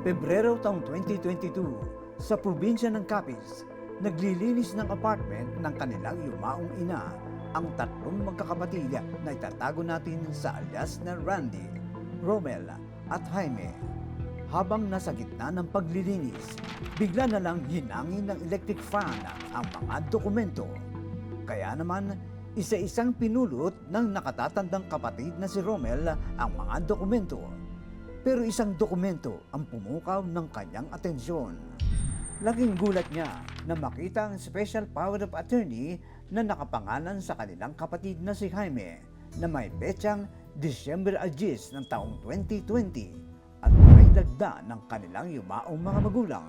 Pebrero taong 2022, sa probinsya ng Capiz, naglilinis ng apartment ng kanilang yumaong ina ang tatlong magkakapatid na itatago natin sa alias na Randy, Romel at Jaime. Habang nasa gitna ng paglilinis, bigla na lang hinangin ng electric fan ang mga dokumento. Kaya naman, isa-isang pinulot ng nakatatandang kapatid na si Romel ang mga dokumento. Pero isang dokumento ang pumukaw ng kanyang atensyon. Laking gulat niya na makita ang special power of attorney na nakapangalan sa kanilang kapatid na si Jaime na may petsang December 10 ng taong 2020 at may dagda ng kanilang yumaong mga magulang.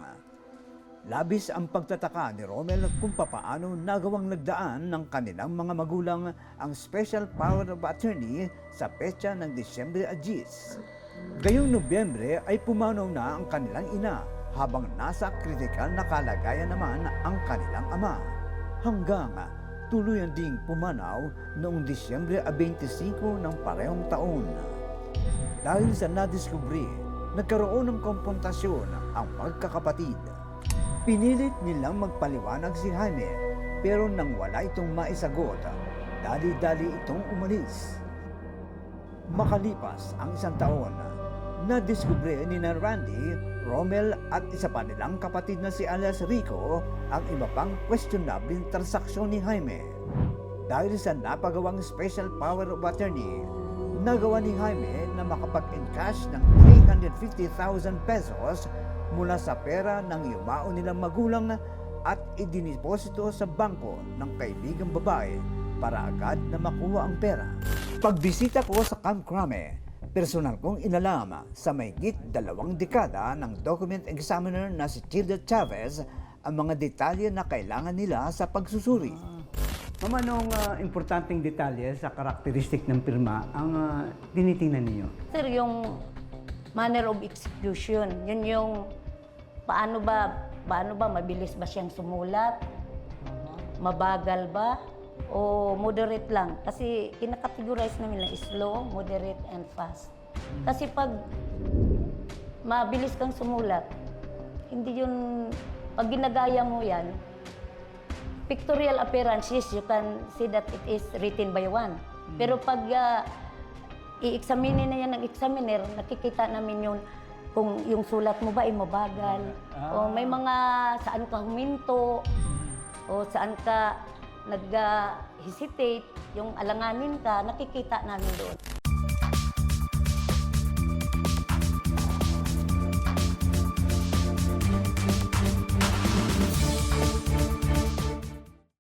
Labis ang pagtataka ni Romel kung papaano nagawang nagdaan ng kanilang mga magulang ang special power of attorney sa petsa ng December 10. Gayong Nobyembre ay pumanaw na ang kanilang ina habang nasa kritikal na kalagayan naman ang kanilang ama. Hanggang tuluyan ding pumanaw noong Disyembre 25 ng parehong taon. Dahil sa nadiskubre, nagkaroon ng komprontasyon ang magkakapatid. Pinilit nilang magpaliwanag si Jaime pero nang wala itong maisagot, dali-dali itong umalis. Makalipas ang isang taon, nadiskubre ni na Randy, Romel at isa pa nilang kapatid na si alias Rico ang iba pang questionable transaksyon ni Jaime. Dahil sa napagawang special power of attorney, nagawa ni Jaime na makapag-encash ng 350,000 pesos mula sa pera ng yumao nilang magulang at idiniposito sa bangko ng kaibigang babae para agad na makuha ang pera. Pagbisita ko sa Camp Crame, personal kong inalam sa mahigit 2 dekada ng document examiner na si Tilda Chavez ang mga detalye na kailangan nila sa pagsusuri. Ma'am, anong importanteng detalye sa karakteristik ng pirma ang tinitingnan ninyo? Sir, yung manner of execution, yun yung paano ba mabilis ba siyang sumulat, mabagal ba, o moderate lang. Kasi kinakategorize namin na slow, moderate, and fast. Kasi pag mabilis kang sumulat, hindi yun, pag ginagaya mo yan, pictorial appearances, you can see that it is written by one. Pero pag i-examine na yan ng examiner, nakikita namin yun kung yung sulat mo ba ay mabagal, o may mga saan ka huminto, o saan ka nag-hesitate, yung alanganin ka, nakikita namin doon.